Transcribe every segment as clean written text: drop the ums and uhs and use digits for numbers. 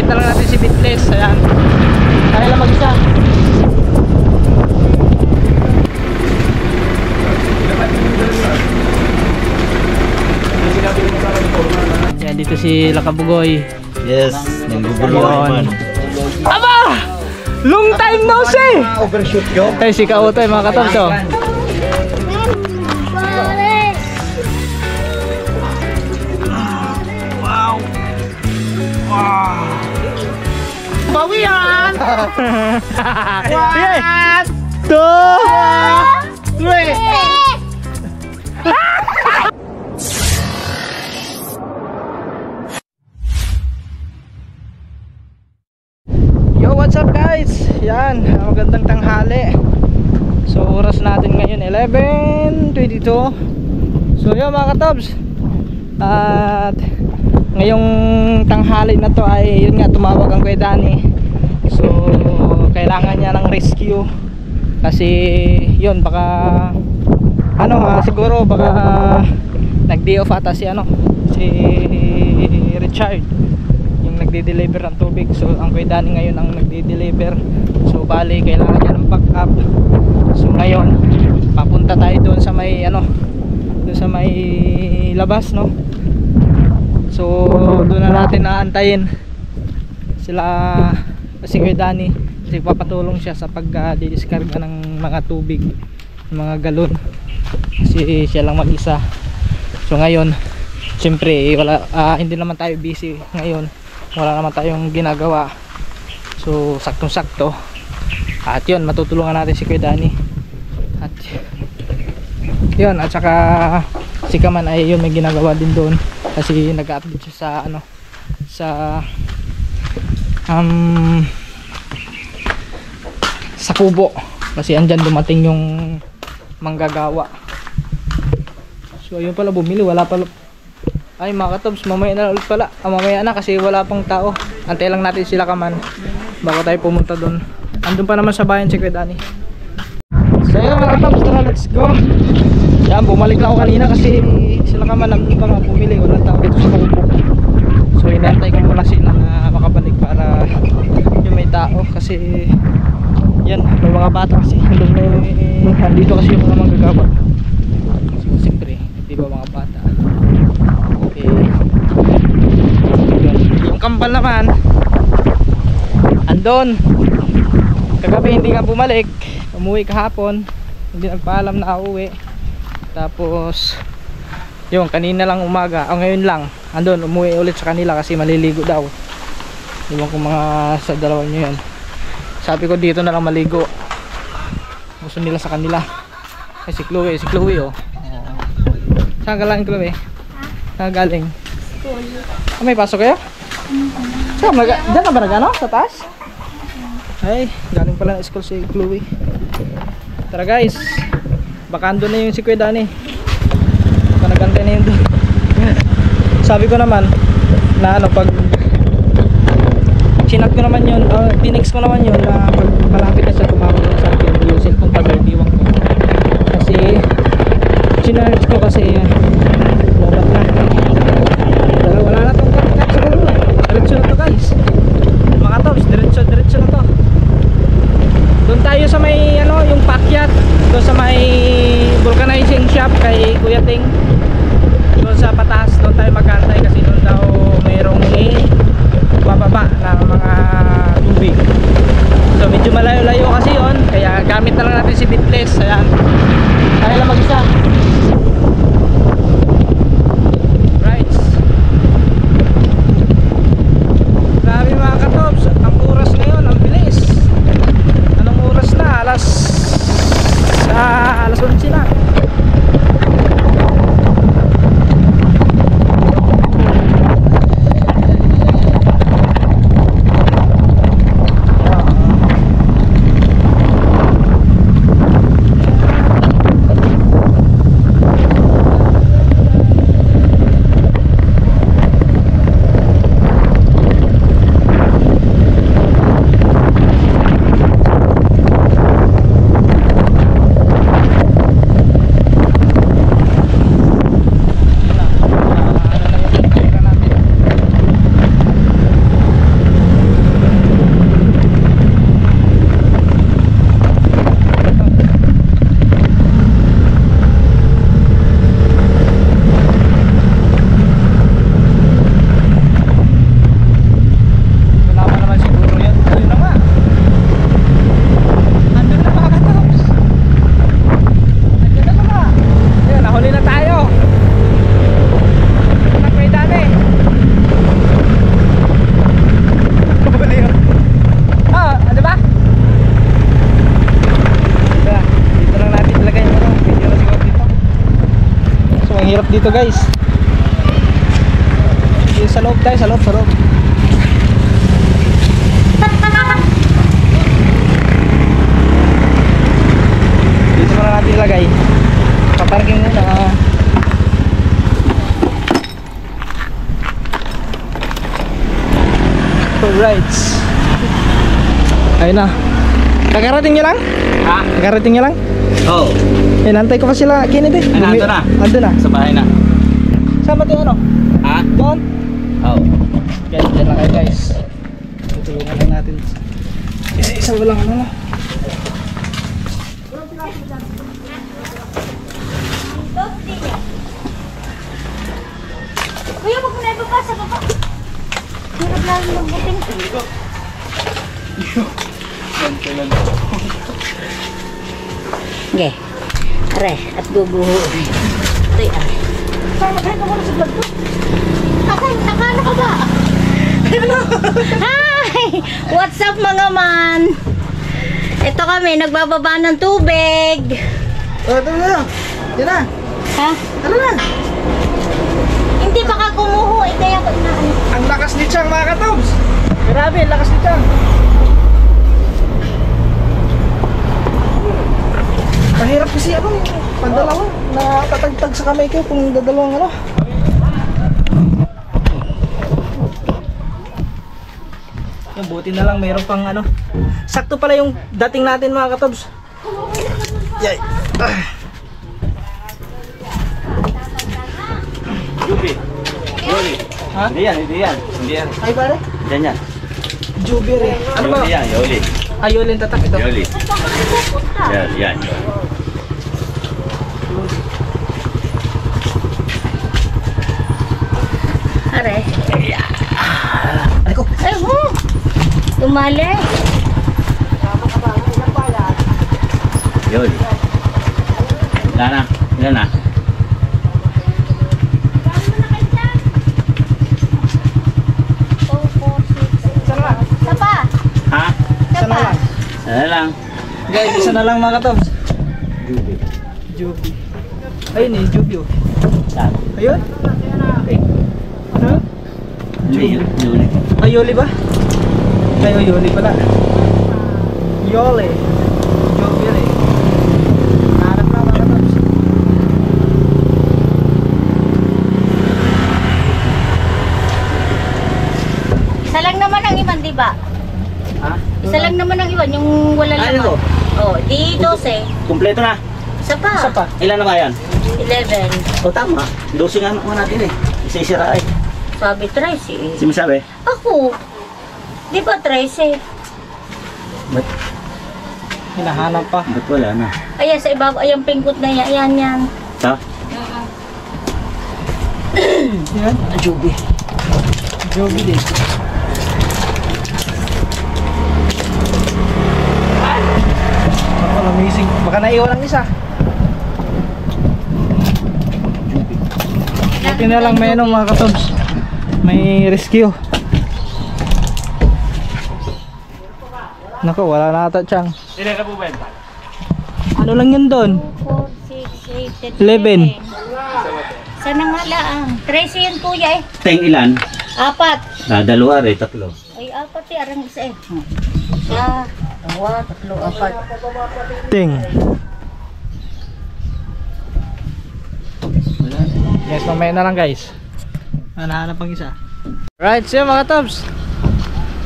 Gamit na lang natin si Bitless. Ayan. Kaya lang mag-isa. Yan, dito si Lakabugoy. Yes, nangguguluhan. Aba! Long time no see! Overshoot yo. Ay, si Kautoy mga katabs. Oh. Wow! Wow! Bawian! 1, 2, 3! Yo, what's up guys? Yan, magandang tanghali. So oras natin ngayon 11:22. So yun mga katabs, at ngayong tanghali na to ay yun nga, tumawag ang Kuya Danny. So kailangan niya ng rescue kasi yun, baka ano siguro baka nag-day off ata si si Richard, nagde-deliver ng tubig. So ang Kuya Danny ngayon ang nagde-deliver. So bali kailangan niya ng backup. So ngayon papunta tayo doon sa may doon sa may labas, no. So doon na natin naantayin sila si Kuya Danny kasi papatulong siya sa pag-discarga ng mga tubig, ng mga galon, kasi siya lang mag-isa. So ngayon siyempre wala, hindi naman tayo busy ngayon, wala naman tayong ginagawa. So saktong sakto, at yun, matutulungan natin si Kuya Danny. At yun, at saka si Kaman ay yun, may ginagawa din doon kasi nag-update siya sa sa kubo kasi andyan dumating yung manggagawa. So ayun pala, bumili, wala pala. Ay mga katabs, mamaya na ulit pala. Mamaya na kasi wala pang tao. Antay lang natin sila Kaman bago tayo pumunta doon. Andun pa naman sa bayan si Kuya Danny. So yun mga katabs, tara, let's go. Yan, bumalik lang ako kanina kasi sila Kaman nandun pa nga bumili. Walang tao dito sa kubo. So inantay ko muna sila na makabalik para yung may tao kasi yan, may mga bata kasi nandito kasi yung mga manggagawa. So siyempre, di ba mga bata. Yung kambal naman andon, kagabi hindi nga bumalik, umuwi kahapon, hindi nagpaalam na uuwi. Tapos yung kanina lang umaga, ngayon lang andon, umuwi ulit sa kanila kasi maliligo daw. Iwan ko mga sa dalawa nyo yan. Sabi ko dito na lang maligo, gusto nila sa kanila. Ay si Chloe oh. Saan galing Chloe? Saan galing? May pasok kayo? Saan diyan ka ba nagano? Sa taas? Ay, galing pala na school si Chloe. Tara guys, baka andun na yung si Kuya Danny, baka nagantay na yun doon. Sabi ko naman na pag sinat ko naman yun, tinext ko naman yun na pag malapit na siya tumawag na sa akin yung cellphone pag iwan ko kasi sinarge ko kasi lobat na. Pero wala na tong cut siguro. Diretso na to guys mga tops, diretso na to. Doon tayo sa may yung pakyat, doon sa may vulcanizing shop kay Kuya Ting, doon sa pataas, doon tayo magantay kasi doon daw mayroong bababa ng mga tubig. So medyo malayo-layo kasi yon, kaya gamit na lang natin si Bitless. Ayan, kaya lang mag-isa. Right, grabe mga katobs, ang oras ngayon ang bilis. Anong oras na? Alas 11 na. guys. Dito sa loob tayo, sa loob. Dito muna natin ilagay. Paparking muna. Alright. Ayun na. Kakarating nyo lang? Ha? Kakarating nyo lang? Oo. Nantay ko pa sila Kennedy. Nandun na. Nandun na. Sa bahay na. Sama din ano? Ha? Doon? Oo. Guys, dyan lang kayo guys. Tutulungan lang natin. Isa lang ano na. Kuya, wag mo na ibaba sa baba. Hirap lang magbuting. Ge. Are, at guguho. Ito'y are. Sama ka muna sa vlog ko. Nakala ka ba? Hi! What's up mga man? Ito kami, nagbababa ng tubig. Ito na. Yan na. Ha? Ano na? Hindi baka kumuho, kaya ko inaano. Ang lakas ni Chang mga katobs. Grabe, ang lakas ni Chang. Mahirap kasi ano, pagdalawa, natatagtag sa kamay ko kung dadalawang ano. Yung buti na lang mayroon pang ano. Sakto pala yung dating natin mga katobs. Yay. Jubi. Yoli. Ha? Hindi yan. Ay pare, Yan. Jubir eh. Ano ba? Yoli yan, Yoli. Ayolin tatak ito. Yoli. Yan. Are. Ay ko. Ay, ho! Tumali. Yoli. Yan na. Sapa. Ha? Isa na lang. Ano lang? Guys, isa na lang mga katobs. Jubi. Jubi. Ayun eh, Jubi oh. Saan? Ayun. Okay. Ano? Hindi, Yoli. Ay, Yoli ba? Ay, Yoli pala. Yoli. Jubi eh. Hanap na mga katobs. Isa lang naman ang iwan, di ba? Ha? Isa lang naman ang iwan, yung wala Ano? laman. Oh, di 12. Kompleto na. Isa pa. Isa pa. Ilan na ba yan? 11. O tama. 12 nga naman natin eh. Isa-isira eh. Sabi 13. Sino sabi? Ako. Di ba 13? Ba't Hinahanap pa. wala na? Ayan, sa ibabaw, ayan pingkot na yan. Yan. Ta? Yan. Jubi. Jubi din. Ako, amazing. Baka naiwan ang isa. Buti na lang may ano mga katobs. May rescue. Nako, wala na ata Chang. Ilan ka po ba? Ano lang yun doon? 2, 4, 6, 8, 11. Sana nga lang. 13 yan kuya eh. Teng ilan? 4. Dalawa rin, tatlo. Ay, 4 eh. Arang isa eh. Isa, 2, 3, 4. Ting. Guys, mamaya na lang guys. Hanahanap ang isa. Right, so mga tobs.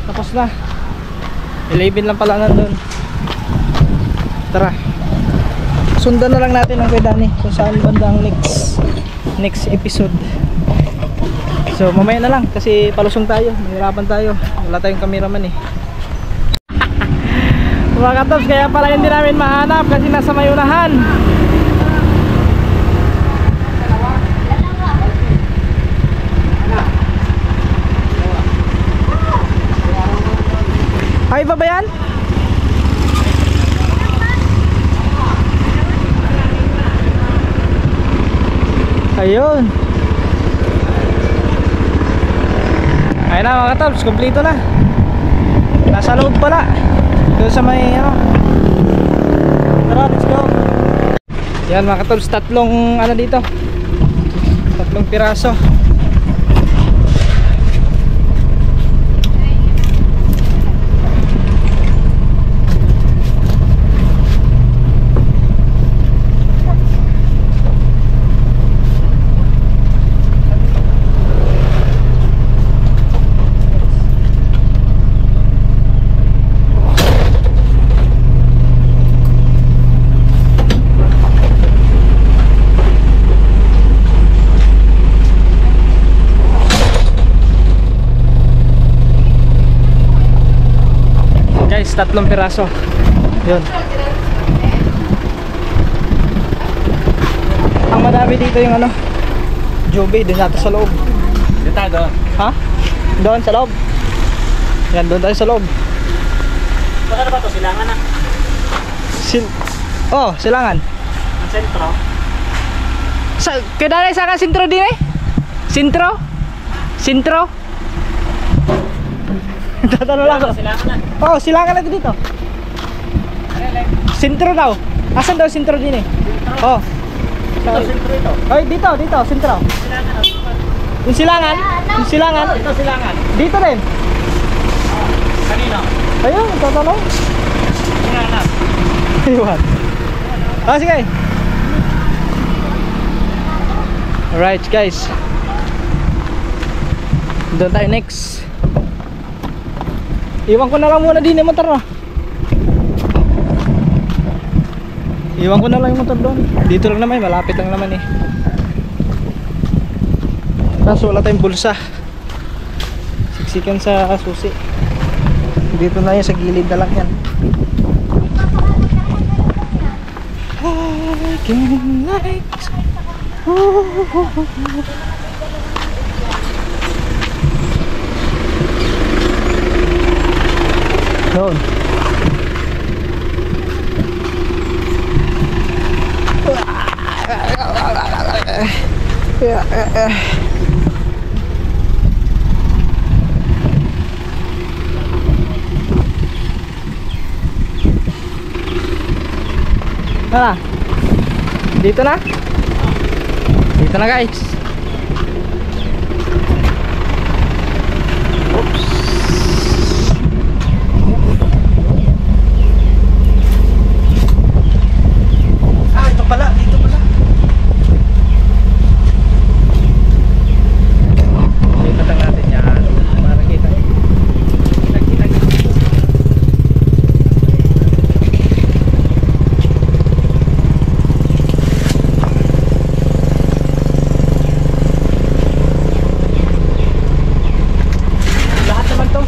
Tapos na. 11 lang pala nandun. Tara. Sundan na lang natin ang kay Danny kung saan banda ang next episode. So mamaya na lang kasi palusong tayo, mahirapan tayo, wala tayong cameraman eh. Mga katobs, kaya pala hindi namin mahanap kasi nasa mayunahan. Ay ba yan? Ayun. Ayun na mga katobs, kompleto na. Nasa loob pala. Doon sa may ano. Tara, let's go. Yan mga katobs, tatlong ano dito. Tatlong piraso. Guys, tatlong piraso. Yun. Ang madami dito yung ano, Joby, doon natin sa loob. Dito tayo. Ha? Doon sa loob. Yan, doon tayo sa loob. Baka na ba ito? Silangan na. Oh, silangan. Ang sentro. Kaya sa akin sintro din eh? Sintro? Sintro? Tatanong lang ako. Silangan na. Oh, silangan na dito. Sintro daw. Asan daw sintro din eh? Oh. Ito, sentro ito. Ay, dito, sintro. Silangan na. Yung silangan? Yung silangan? Ito silangan. Dito rin. Kanino? Ayun, tatanong. Silangan. Iwan. Ah, sige. Alright guys. Doon tayo next. Iwan ko na lang muna din yung motor na. Iwan ko na lang yung motor doon. Dito lang naman, malapit lang naman eh. Kaso wala tayong bulsa. Siksikan sa susi. Dito na yan, sa gilid na lang yan. I can like doon. Tara. Dito na. Dito na guys. Oops. Ah, ito pala. Dito pala. Dito lang natin yan. Para kita. Lahat naman to.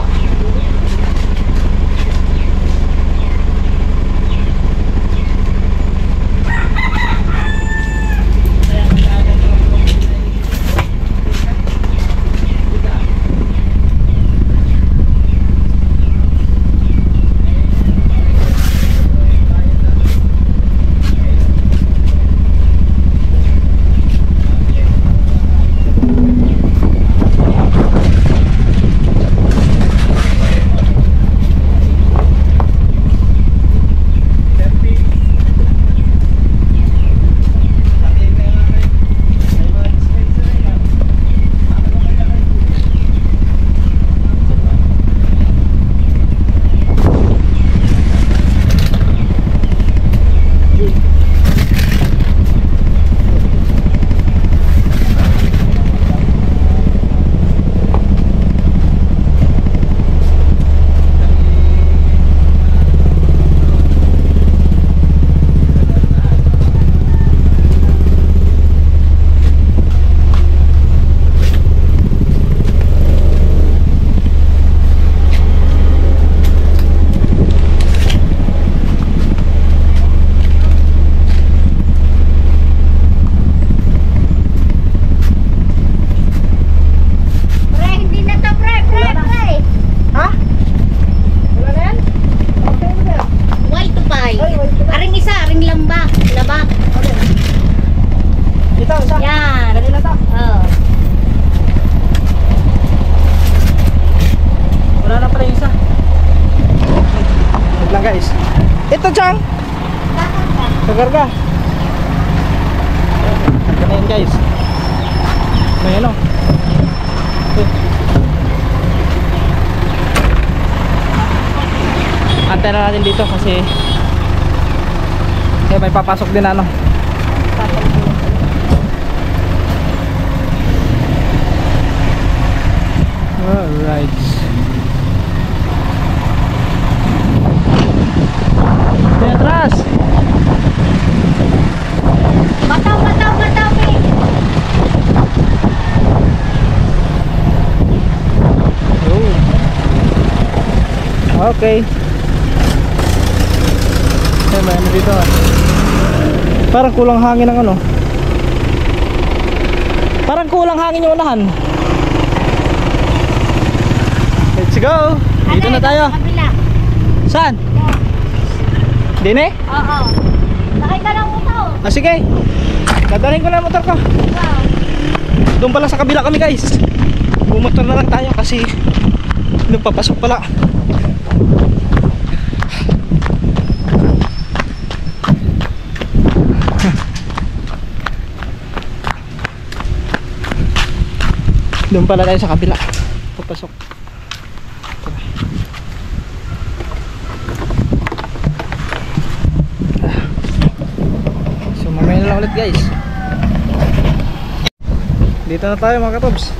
Ito Chang. Kakarga. Ito na yun guys. May ano. Antay na natin dito kasi may papasok din ano. Alright. Atras. Bataw, bataw, bataw, eh. Oh. Okay. May ano dito ah. Parang kulang hangin ang ano. Parang kulang hangin yung unahan. Let's go. Dito na tayo. Sa kabila. Saan? Din eh? Oo. Sakay ka ng motor. Ah sige. Dadalhin ko na ang motor ko. Wow. Doon pala sa kabila kami guys. Bumotor na lang tayo kasi nagpapasok pala. Doon pala tayo sa kabila. Papasok. So mamaya na lang ulit guys. Dito na tayo mga katobs.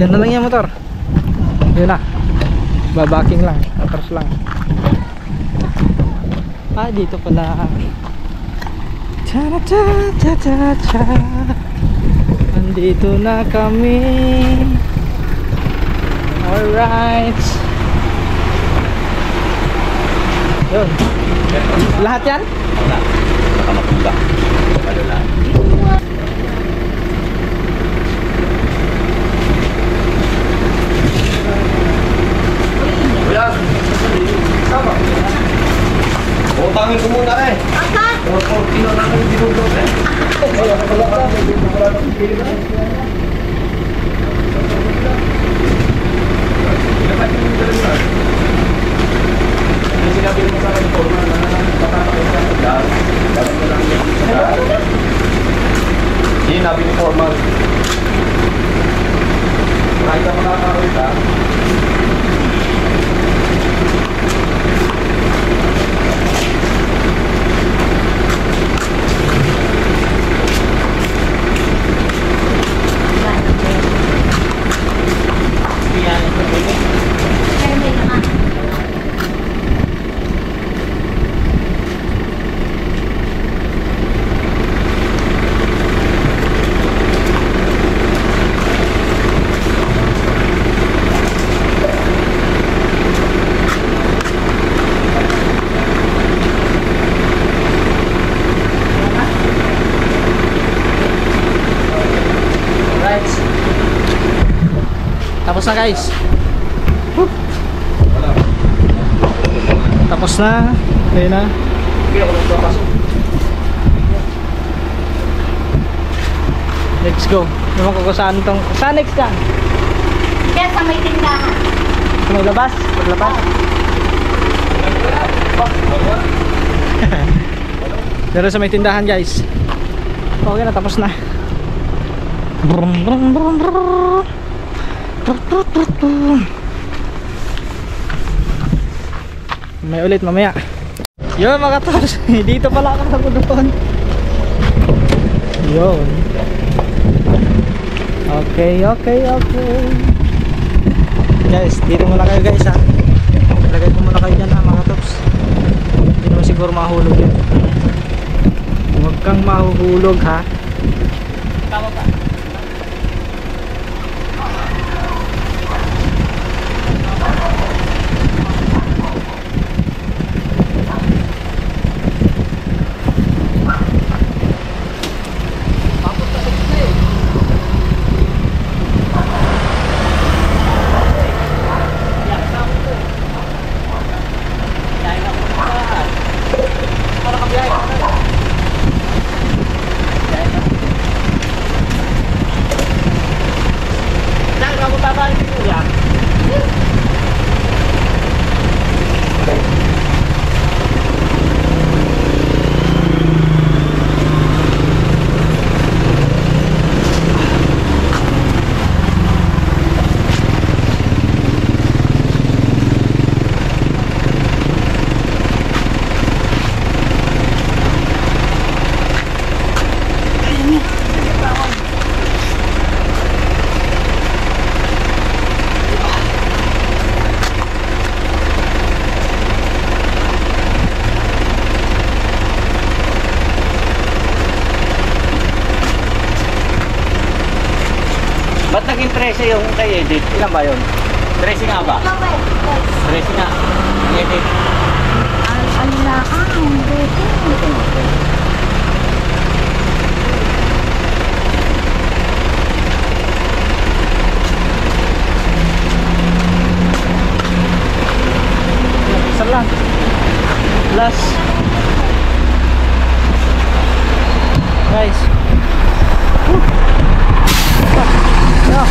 Diyan na lang yung motor. Yun na. Babaking lang. Atras lang. Ah, dito pala. Ta-ta-ta-ta-ta. Andito na kami. Alright. Yun. Lahat yan? Wala. Baka matula. Malala. Kuya! Sama. Utangin ko muna eh. Aka? 440 na lang yung dinugdog eh. Sinabi mo sa akin po na patatapos ka sa dahil. Dapat mo lang yung sa dahil. Sinabi ni Formal. Kahit ka makakaroon ka. Tapos na guys. Tapos na. Ayun na. Let's go. Naman ko kung saan tong. Saan next ka? Kaya sa may tindahan. Sa may labas? Paglabas? Pero sa may tindahan guys. Okay na, tapos na. Brum brum brum brum. May ulit mamaya. Yun mga tos. Dito pala ako doon. Yun. Okay. Guys, dito muna kayo guys ha. Lagay ko muna kayo dyan ha mga tos. Hindi naman siguro mahulog yun. Huwag kang mahuhulog ha. Tama ba? naging 13 yung kay Edith? Ilan ba yun? 13 nga ba? 13 nga. Ang Edith. Ano na Isa lang. Last. Guys. Yeah.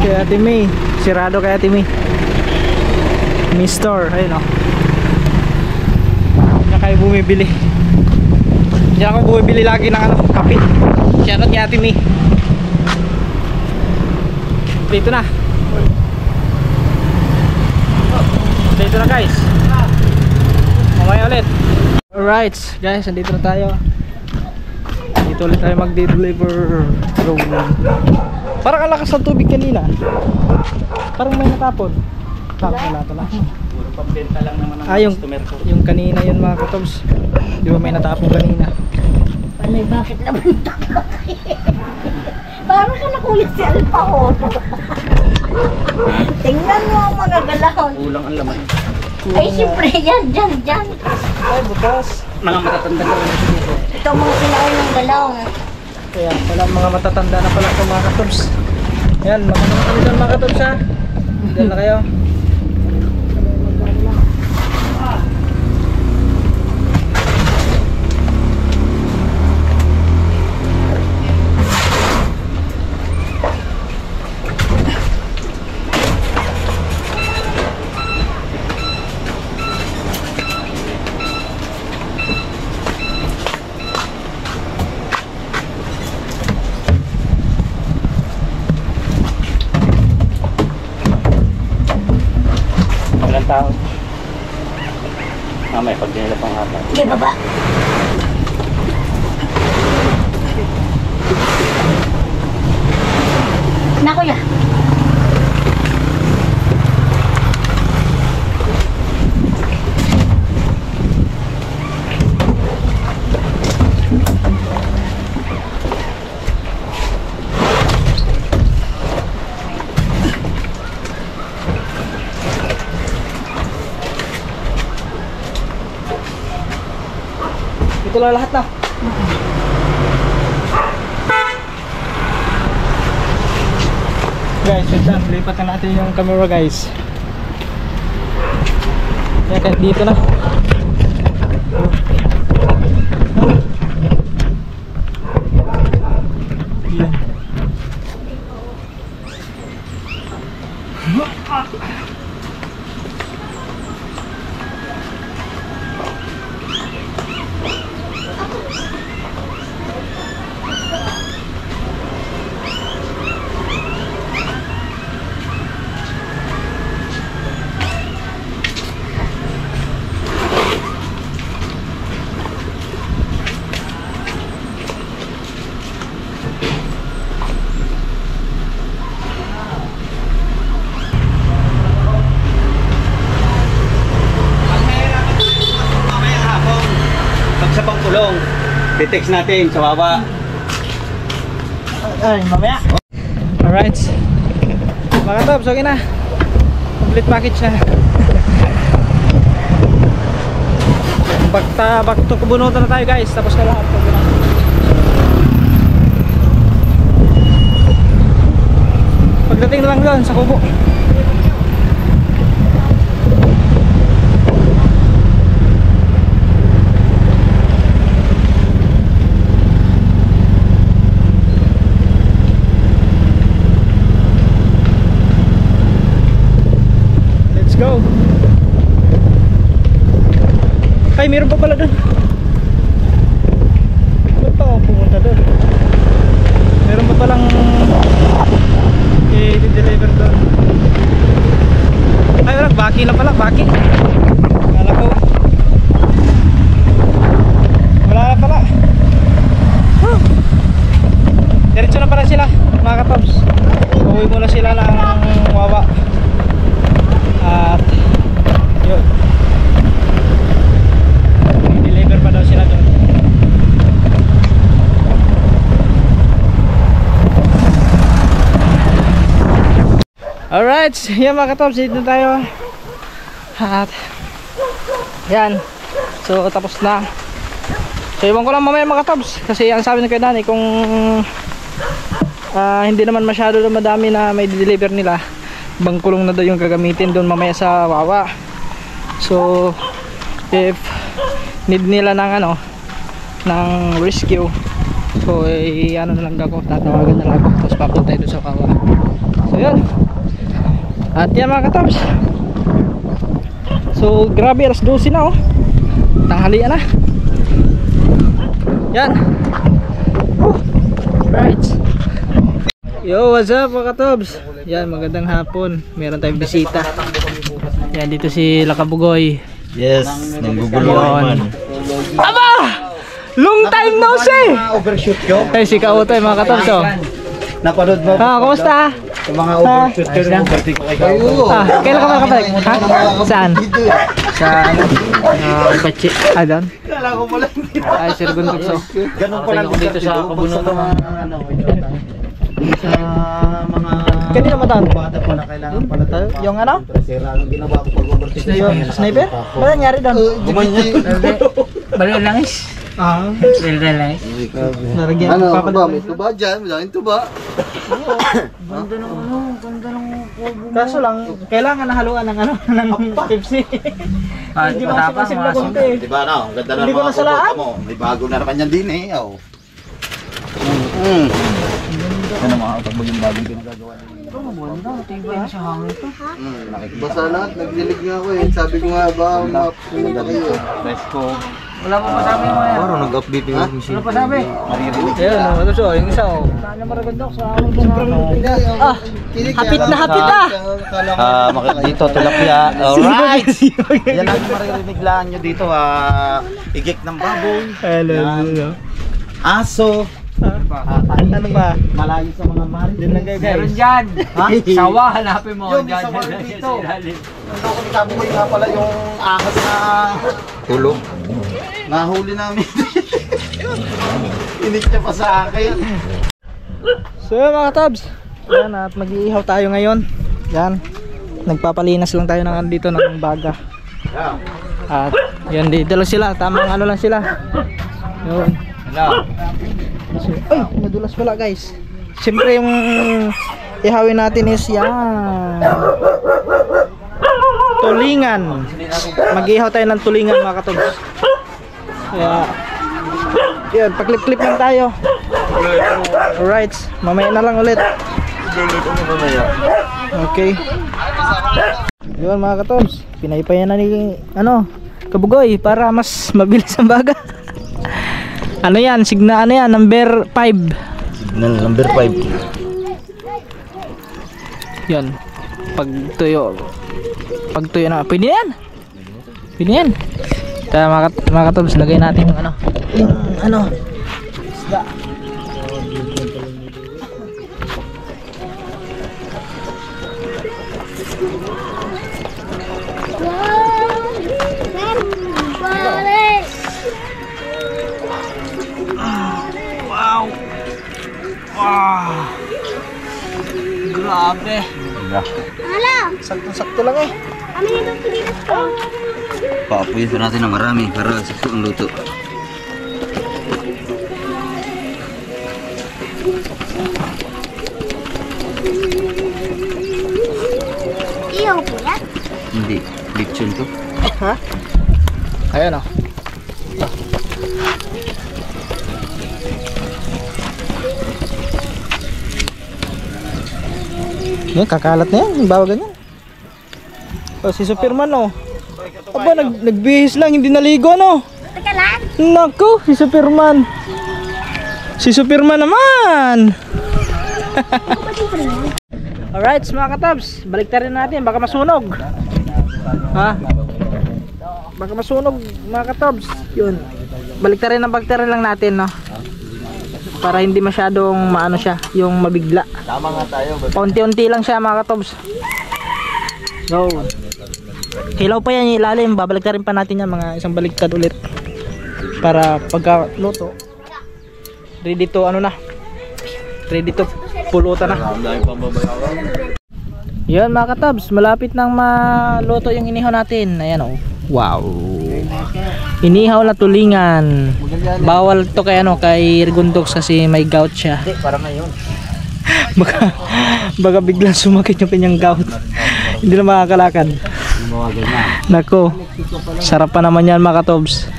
Kay Ate May. Sirado kay Ate May. Mister. Ayun o. Hindi na kayo bumibili. Hindi ako bumibili lagi ng ano, kape. Shoutout kay Ate May. Dito na. Dito na guys. Mamaya ulit. Alright guys, nandito na tayo. Dito ulit tayo magde-deliver drone. Parang ang lakas ng tubig kanina. Parang may natapon. Wala pala. Puro pambenta lang naman ang Yung customer ko. kanina yun mga katoms. Di ba may natapon kanina? Panay, bakit naman takot? Parang ka nakulit si Alpahon. Tingnan mo ang mga galahon. Kulang ang laman. Ay, siyempre, dyan. Ay, bukas. Mga matatanda ko lang dito. Ito ang mga kinaon ng galahon. Kaya pala mga matatanda na pala ito mga katoms. Yan, magandang kami doon mga katoms ha. Diyan na kayo. Ilang tao? Mamaya pag dinila pang hata. Sige, baba. Na, kuya. Ito lang lahat na. Guys, wait lang. Lipat na natin yung camera guys. Kaya kahit dito na. Yan. Sa pangkulong, detect natin sa baba. Ay, mamaya. Alright. Mga tops, okay na. Complete package na. Back to kubunutan na tayo guys. Tapos na lahat. Pagdating na lang doon sa kubo. Go. Ay, meron pa pala doon. Ba't pa ako pumunta doon? Meron pa palang i-deliver doon. Ay, wala, baki na pala, baki. Kala ko wala na pala. Diretso na pala sila, mga katabs. Uwi muna sila ng Wawa. At Alright, yan mga katobs, dito tayo. At yan. So tapos na. So iwan ko lang mamaya mga katobs, kasi ang sabi ng kay Danny, kung hindi naman masyado na madami na may deliver nila, bangkulong na daw yung gagamitin doon mamaya sa Wawa. So if need nila ng ano, ng rescue, so ano na lang ako, tatawagan na lang ako, tapos papunta doon sa Wawa. So yun. At yan mga katobs. So grabe, alas 12 na oh. Tanghalian na. Yan. Right. Yo, what's up mga katobs? Yan, magandang hapon. Meron tayong bisita. Yan, dito si Lakabugoy. Yes, nanggugulo naman. Aba! Long time no see! Overshoot ko. Eh, si Kautoy mga katobs oh. Napanood mo? Kumusta? Yung mga overshoot ko rin, overtake ko kay Kauto. Kailan ka makabalik? Ha? Saan? Sa ano? Bachi. Ah, doon? Kala ko pala hindi. Ay, Sir Gundukso. Ganun pala dito sa Kabunot. Sa mga Kanina matan? bata po na kailangan pala tayo. Yung ano? Sira ang ginawa ko pag overtake. Yung sniper? Ano nangyari doon? Gumanyan. Balik lang is. Balik lang is. Naragyan. Ano ba? May tuba dyan. May tuba. Ganda ng ano, ganda ng kubo. Kaso lang, kailangan nahaluan ng ano, ng Pepsi. Hindi mo kasi masim na konti eh. Diba no? Ang ganda na Hindi ko mga nasalaan. kubo mo. May bago na naman yan din eh. Oh. Ano mga pagbaging bagong pinagagawa niyo? Tibay na sa hangin to. Basta lahat. Nagdilig nga ako eh. Sabi ko nga ba, pumunta kayo. Presko. Wala pa pasabi mo yan. Parang nag-update yung machine. Wala pasabi. Maririnig. Ayun, ano so, yung isa oh. Kanya maragandok sa among Ah, hapit na hapit ah. Dito, tilapia. Alright! Yan ang maririnig lang nyo dito. Igik ng baboy. Hello. Aso. Ano ba? Malayo sa mga mari. Yun lang kayo Meron guys. dyan. Ha? Sawa, hanapin mo. Yun, Dyan, isa pa dyan, rin dyan, dito. sa ilalim. Ako ni Kabukoy nga pala yung ahas na Tulog. nahuli namin. Inik niya pa sa akin. So mga tabs, yan at mag-iihaw tayo ngayon. Yan. Nagpapalinas lang tayo ng dito ng baga. At yan dito lang sila, tamang ano lang sila. Yun. So, ay, nadulas pala guys. Siyempre yung ihawin natin is yan. Tulingan. Mag-ihaw tayo ng tulingan mga katobs. Kaya yan, paklip-klip lang tayo. Alright, mamaya na lang ulit. Okay. Yun mga katobs, pinaypayan na ni Kabugoy para mas mabilis ang baga. Ano yan, signa ano yan, number 5. Signal number 5. Yan. Pagtuyo na, pwede yan. Pwede yan. Kaya mga katobs, lagay natin yung isda. Grabe. Sakto-sakto lang eh. Paapuyin sa natin na marami para sa ang luto. Iyo po yan. Hindi. Lechon to. Ha? Ayan o. Yan, kakalat na yan. Yung bawa ganyan. O, si Superman o. Aba, nagbihis lang, hindi naligo no. Teka lang. Naku, si Superman. Si Superman naman. Alright, mga katabs, balik rin natin, baka masunog. Ha? Baka masunog, mga katabs. Yun. Balik rin lang natin, no. Para hindi masyadong maano siya, yung mabigla. Tama nga tayo. Paunti-unti lang siya, mga katabs. So, hilaw pa yan yung ilalim, babalik rin pa natin yan, mga isang baliktad ulit. Para pagka luto, ready to ano na, ready to pulutan na. Yun mga katabs, malapit nang maluto yung inihaw natin. Ayan oh. Wow. Inihaw na tulingan. Bawal to kay kay Rigundox kasi may gout siya. Hindi, para ngayon. Baka biglang sumakit yung kanyang gout. Hindi na makakalakad. Nako. Sarap pa naman yan mga katabs.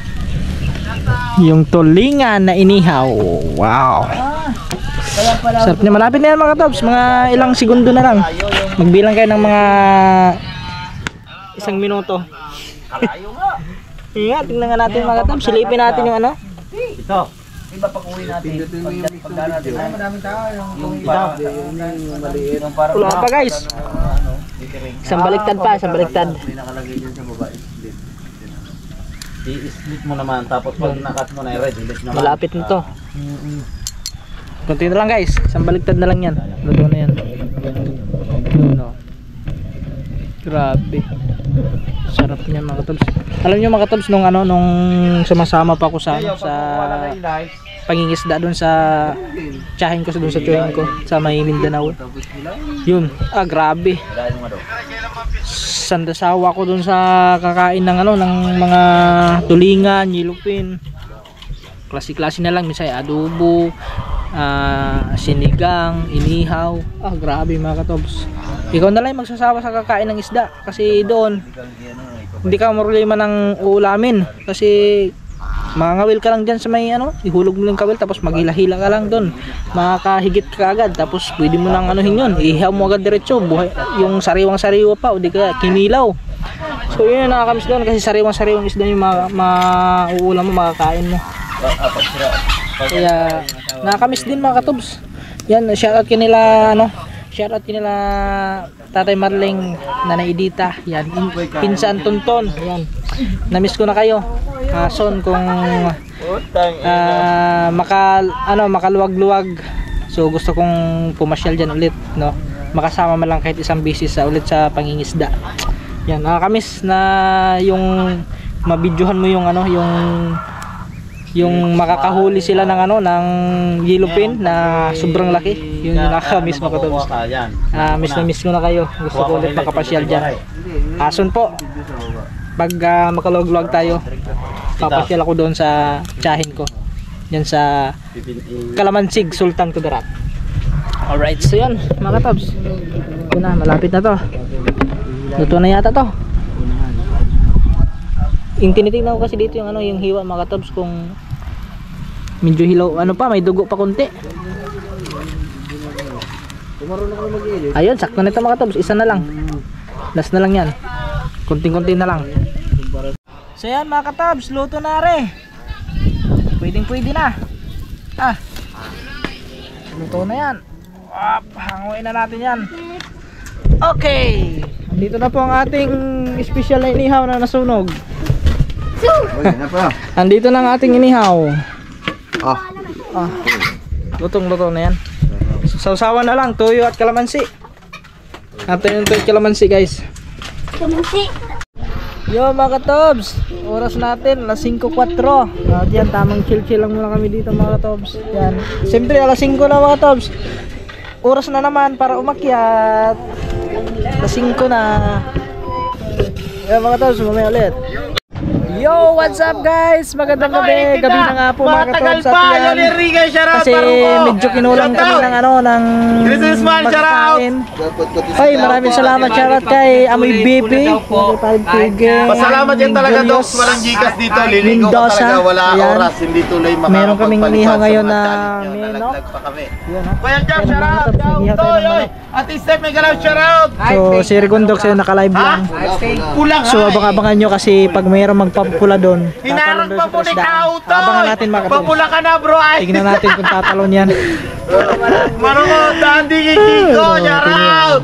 Yung tulingan na inihaw. Wow. Sarap niya. Malapit na yan mga katabs. Mga ilang segundo na lang. Magbilang kayo ng mga 1 minuto. Nga, tingnan nga natin mga katabs. Silipin natin yung ano. Ito. Iba pa kuhin natin. Pindutin mo yung mix na video. Madaming tao yung Yung maliit. Wala pa guys. Isang baliktad pa, isang baliktad. May nakalagay dyan sa baba. Split. I-split mo naman. Tapos pag nakat mo na i-red, delete naman. Malapit na to. Kunti na lang guys. Isang baliktad na lang yan. Luto na yan. No. Grabe. Sarap niyan mga katabs. Alam niyo mga katabs nung nung sumasama pa ako sa pangingisda doon sa tiyahin ko, doon sa tiyahin ko sa may Mindanao. Yun. Grabe. Sandasawa ko doon sa kakain ng ng mga tulingan, yelupin. Klase-klase na lang, misay adobo, sinigang, inihaw. Grabe mga katobs. Ikaw na lang magsasawa sa kakain ng isda kasi doon hindi ka problema ng uulamin kasi mangawil ka lang dyan sa may ihulog mo lang kawil tapos maghila-hila ka lang doon, makakahigit ka agad tapos pwede mo nang anuhin yun, ihaw mo agad diretso, buhay, yung sariwang-sariwa pa o di ka kinilaw. So yun yung nakakamiss doon kasi sariwang-sariwang isda yung mauulam mo, makakain mo. Kaya nakakamiss din mga katubs. Yan, shoutout kinila shoutout kinila Tatay Marling, Nanay Edita, yan, Pinsan Tonton, yan. Namiss ko na kayo. Son kung makaluwag-luwag. So gusto kong pumasyal diyan ulit, no. Makasama man lang kahit isang bisis ulit sa pangingisda. Yan, nakakamiss na yung mabidyohan mo yung yung makakahuli sila ng ng yellowfin na sobrang laki. Yun yung nakakamiss mga katubs. Miss ko na kayo. Gusto ko ulit makapasyal dyan. Ason po, pag makalog-log tayo, papasyal ako doon sa tiyahin ko. Yan sa Kalamansig, Sultan Kudarat. Alright, so yan mga katubs. Ito na, malapit na to. Luto na yata to. Yung tinitingnan ko kasi dito yung yung hiwa mga katobs kung medyo hilaw, may dugo pa konti. Ayun, sakto na ito mga katobs, isa na lang. Last na lang yan. Kunting-kunti na lang. So yan mga katobs, luto na re. Pwedeng-pwede na. Luto na yan. Hanguin na natin yan. Okay. Dito na po ang ating special na inihaw na nasunog. Andito na ang ating inihaw. Lutong-luto na yan. Sausawan na lang, tuyo at kalamansi. Natin yung tuyo at kalamansi guys. Kalamansi. Yo mga katobs, oras natin alas 5:04. Yan, tamang chill-chill lang muna kami dito mga katobs. Yan. Siyempre alas 5 na mga katobs. Oras na naman para umakyat. Alas 5 na. Yan mga katobs, mamaya ulit. Yo, what's up guys? Magandang gabi. Gabi na nga po mga katobs at yan. Kasi medyo kinulang kami ng magkakain. Ay, maraming salamat. Shoutout kay Amoy Bibi. Pasalamat yan talaga Doc. Walang gikas dito. Liligo ka talaga. Wala oras. Hindi tuloy makapagpalitan. Meron kaming inihaw ngayon na meno. Kuya Jam, shoutout. Ate Steph, may galaw, shoutout. So si Rigundox ay naka-live lang. Kulang. So abang-abangan nyo kasi pag mayroong magpapula doon, Hinarang pa po ni Kautoy. abangan natin mga katobs. Papula ka na bro. Tignan natin kung tatalon yan. Marunong, dandi kikiko, shoutout.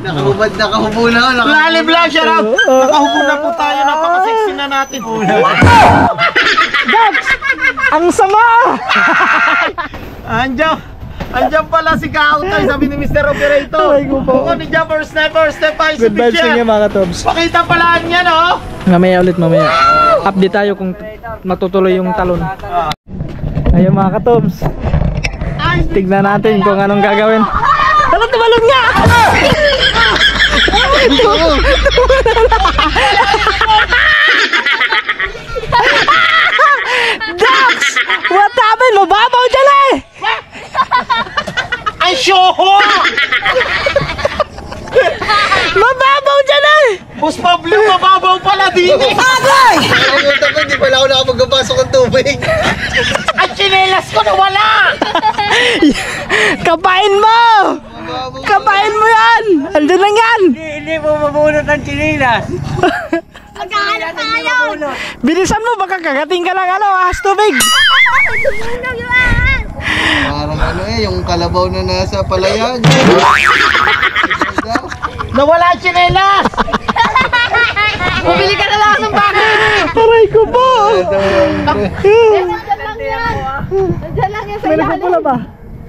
Nakahubo na. Lalim lang, shoutout. Nakahubo na po tayo. Napaka-sexy na natin. Dax! Ang sama! Andiyan pala si Kautoy, sabi ni Mr. Operator. Ay, ko po. Ako ni Jumper Sniper, step by Good vibes step. niya mga katobs. Pakita pala niya, no? Mamaya ulit, mamaya. Update tayo kung matutuloy yung talon. Ayun mga katobs. Tignan natin kung anong gagawin. Talon na balon nga! Dax! What happened? Mababaw dyan eh! Ay, syoho! Mababaw dyan eh! Boss Pablo, mababaw pala din eh! Pumunta ko, hindi pala ako nakapagpapasok ng tubig. At chinelas ko nawala! Kapain mo! Kapain mo yan! Andun lang yan! Hindi mo mabunot ang chinilas. Maghahanap tayo! Bilisan mo, baka kagating ka ng ahas tubig! Tumunog yan! Parang ano yung kalabaw na nasa palayan. Nawala ang chinelas! Bumili ka na lang ng bakit! Aray ko po! Nandiyan lang yan! Nandiyan lang yan sa Meron ka ilalim! pala ba?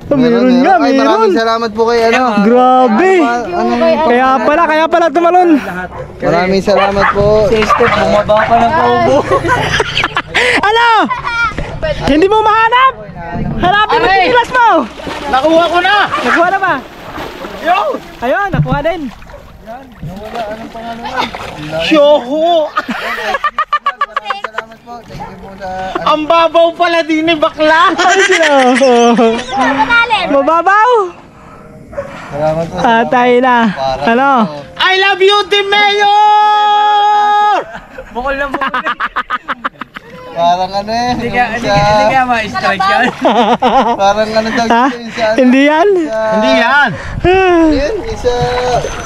Meron nga, Ay, meron! maraming salamat po kay ano. Grabe! Ano, Kaya pala tumalon! maraming salamat po. Step, bumaba pa ng paubo. Ano? Hindi mo mahanap? Hanapin mo Aray! yung glass mo! Nakuha ko na! Nakuha na ba? Yo! Ayun, nakuha din! Syoho! Salamat po. Thank you po sa... Ang babaw pala din eh, bakla! Mababaw! Salamat po. Atay na! Ano? I love you, Team Mayor! Bukol na bukol. Parang ano Hindi ka ma-strike yan. Parang ano daw Ha? yun sa ano. Hindi yan? Hindi yan! Yun, isa...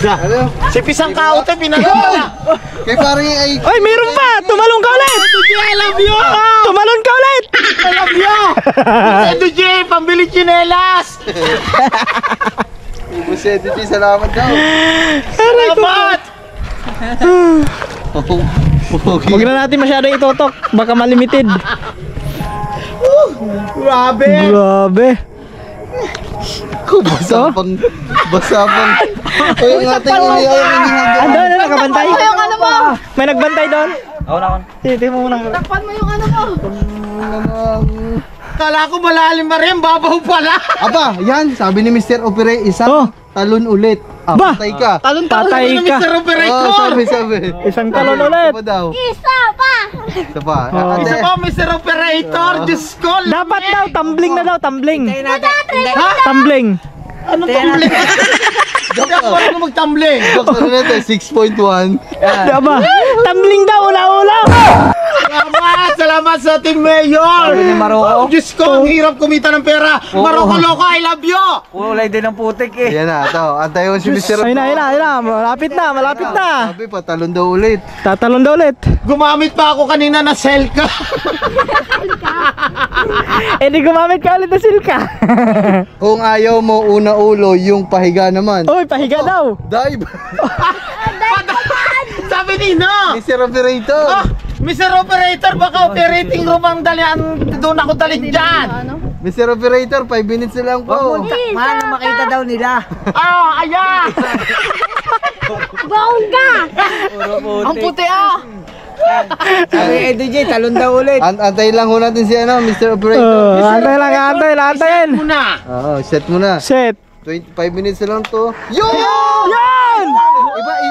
Ano? Si Pisang Kaute, pinagawa! Kay parang yung ay... Oy, meron pa! Tumalon ka ulit! I love you! Tumalon ka ulit! I love you! Edu J, pambili chinelas! Jose, Diti, salamat daw. Salamat! Huwag na natin masyadong itotok. Baka malimited. Grabe! Grabe. Basa pang... Basa pang... Ay, ang ating uli ay hindi hanggang... Ano, nakabantay? Yung ano mo! May nagbantay doon? Ako na ako. Tingnan mo muna. Takpan mo yung ano mo! Kala ko malalim pa rin, babaw pala! Aba, yan, sabi ni Mr. Opere, isang Oh. talon ulit. Ah, Ba? patay ka. Talon-talon Patay naman ng ka. Mr. Operator! Oh, sabi. Isang talon ulit. Ano daw? Isa pa! Isa pa. Oh. Isa pa, Mr. Operator! Diyos ko! Dapat daw, tumbling na daw, tumbling. Ha? Tumbling. Ano tumbling? Hindi ako marunong mag-tumbling! Ano na ito? 6.1. Diba? Tumbling daw, ula-ula. Salamat! Salamat sa ating mayor! Sabi ni Maroko. Diyos ko, ang hirap kumita ng pera! Maroko Loco, I love you! Kulay din ng putik eh. Yan na, ito. Antayin mo si Mr. Ayun na. Malapit na. Sabi pa, talon daw ulit. Tatalon daw ulit. Gumamit pa ako kanina na Selka. Eh di gumamit ka ulit ng silka. Kung ayaw mo, una ulo, yung pahiga naman. Uy, pahiga daw. Dive! Sabi Nino! Mr. Operator! Ah, Mr. Operator, baka operating room ang dalian. Doon ako dalhin dyan. Mr. Operator, 5 minutes na lang po. Mahal na makita daw nila. Ah, ayan! Bongga! Ang puti ah. Sabi Edu J, talon daw ulit. Antayin lang ho natin si ano, Mr. Operator. Antayin. Muna. Oo, set mo na. Set. 25 minutes na lang to. Yo! Yan!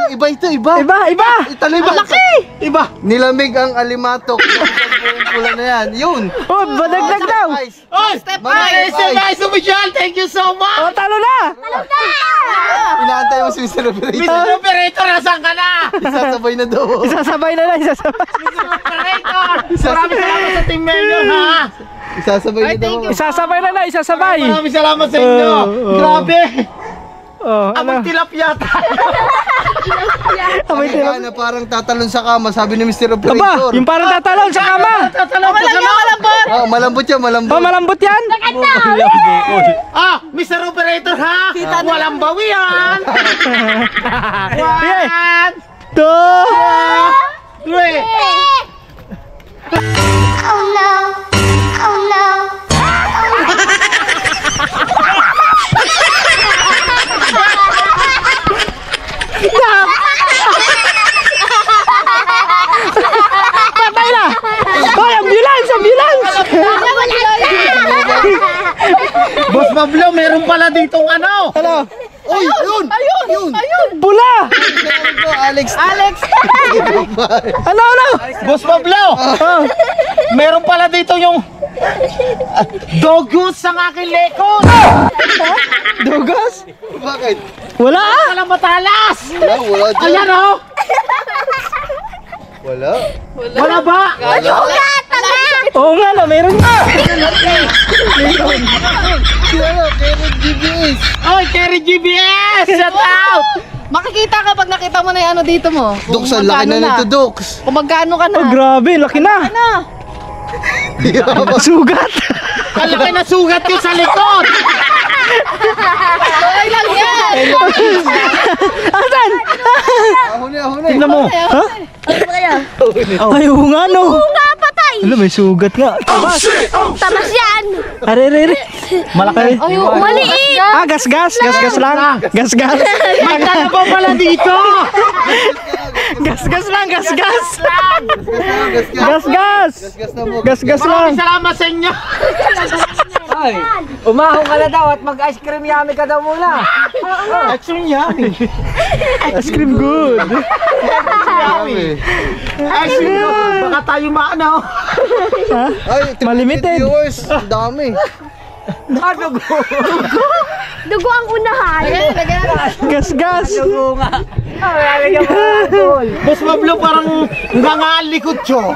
Iba ito, iba. Iba. Italima. Laki! Iba. Nilamig ang alimatok. Yung pula na yan. Yun. Oh, badagdag daw. Guys, Oh, Manay, nice official. Thank you so much. Oh, talo na. inaantay mo si Mr. Operator. Mr. Operator, nasan ka na? Isasabay na daw. Isasabay na lang. Mr. Operator. Maraming salamat sa Team Mayor, ha? Isasabay na daw. Isasabay na lang. Isasabay. Maraming salamat sa inyo. Grabe. Oh, Amang tilapia tayo. Sabi nga na parang tatalon sa kama, sabi ni Mr. Aba, Operator. yung parang tatalon sa kama. Tatalong ka malambot. Oh, malambot siya, malambot. Oh, malambot yan. Ah, Mr. Operator, ha? Walang bawian. Sige. 2. 3. Oh no! Oh no! Patay na. Hoy, ambulance. Boss Pablo, meron pala ditong ano? Ano? Uy, ayun! Ayun! Pula! Alex! Alex! Ano? Boss Pablo! Meron pala dito yung dogos sa aking lekod! Dugos? Bakit? Wala! Wala matalas! Wala dyan. Ayan o! Wala. Wala ba? Oo nga no, meron nga! Oy, Kerry GBS! Shout out! Makikita ka pag nakita mo na yung ano dito mo. Kung Doks, ang laki magkano na nito, Doks. Kung magkano ka na. Oh, grabe, laki na! Ano? Sugat! Ang laki na sugat ko sa likod! Okay lang yan. Asan? Ahon. Tingnan mo! Ha? Ano ba kaya? Ay, oo nga no! Nga, patay! Alam, may sugat nga. Tabas! Tabas yan! Are. Malaki! Ay, maliit! Ah, gas-gas lang. Gas-gas. May talaga pala dito! Gas-gas lang. Gas. Gas-gas Maraming lang. salamat sa inyo! Ay, umahong ka na daw at mag-ice cream yummy ka daw muna. Actually, yummy! Ice cream good. Actually, baka tayo maano! Ay, Malimited. viewers. Ang dami. Dugo ang unahan! Gas-gas. Boss Pablo parang ngangaan likod siyo!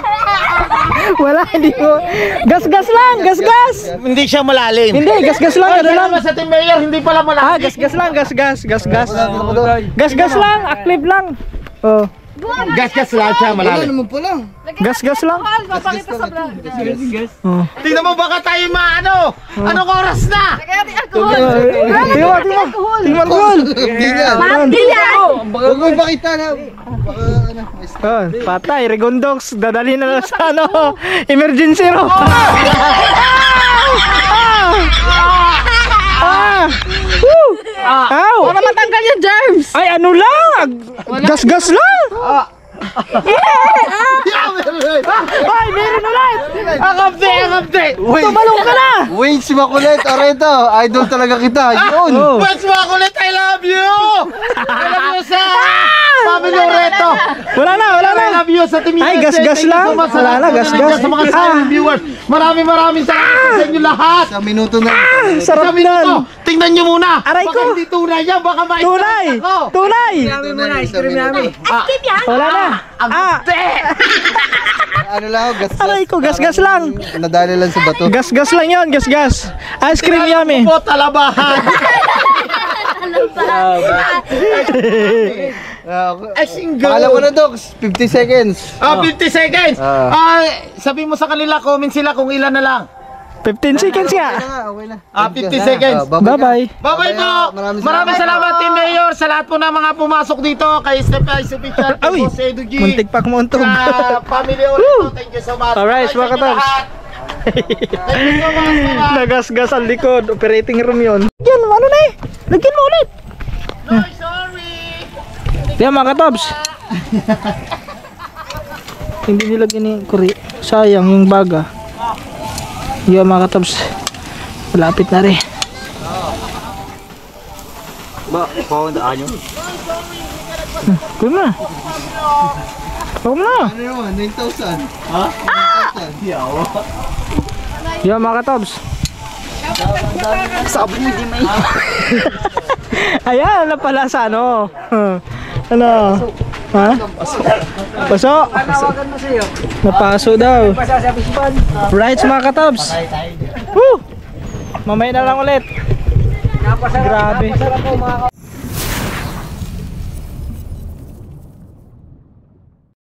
Wala, hindi ko. Gas-gas lang. Gas-gas. Hindi siya malalim! Hindi, gas-gas lang. Ay, Ano lang. salamat sa Team Mayor, hindi pala Ah, malalim! gas-gas lang. Gas-gas. Gas-gas lang. Active lang. Oh. Gas-gas lang siya, malalim! naman pala. Gas-gas lang. Papakita sa vlog. Oh. Tingnan mo baka tayo maano! Anong oras na? Tingnan mo. Hindi nga. Hindi yan! Huwag mo ipakita na. Oh, patay, Regondox, dadali na lang sa ano, emergency room. Woo! Ow! Para matanggal yung germs. Ay, ano lang? Gas-gas lang. Ay, meron ulit. Ang update! Tumalong ka na. Wait, si Makulit. Areto. Idol talaga kita. Yun. Oh. What's Makulit? I love you! I love you sa Family Oreto! Wala na. I love you sa Team Ay, USA. gas-gas Thank you lang. so much sa Wala lahat na, po gas-gas. Sa mga silent viewers. Maraming salamat sa inyo lahat. Sa minuto na. Sarap Sabi nito, nun. tingnan nyo muna. Aray Baka ko. hindi tunay yan. Baka Tunay. ma-stress ako. Tunay. Yummy muna, ice cream yummy. Skip yan! Wala na. Ah, Ano lang, gas. aray ko, gas-gas lang. Nadali lang sa bato. Gas-gas lang yun, gas-gas. Ice cream yummy. Po, talabahan. Ay, single. Pakala ko na, Docs. 50 seconds. 50 seconds. Ah. Sabi mo sa kanila, comment sila kung ilan na lang. 15 seconds nga. Okay na. 50 seconds. Bye-bye. Bye-bye po! Maraming salamat Team Mayor sa lahat po ng mga pumasok dito kay Step Ice Official, kay Ay, Boss Edu G, muntik pa kumuntog. sa Family Orito. Thank you so much. Alright, Bye sa mga inyo katabs. lahat. Thank you so much. Bye-bye. Nagasgas ang likod, operating room yun. Yan, ano na eh. Lagyan mo ulit. Sorry! Yan mga katabs. Hindi nilagyan ni Kuri. Sayang yung baga. Yan mga katabs. Malapit na rin. Ba, pawandaan nyo? Kuha mo na. Kuha mo na. Ano naman, 9,000. Yan mga katabs. Sabi mo, di may. Ayan, ano pala sa ano? Ano? Ha? Paso? Napaso daw. Right mga katabs. Woo! Mamaya na lang ulit. Grabe.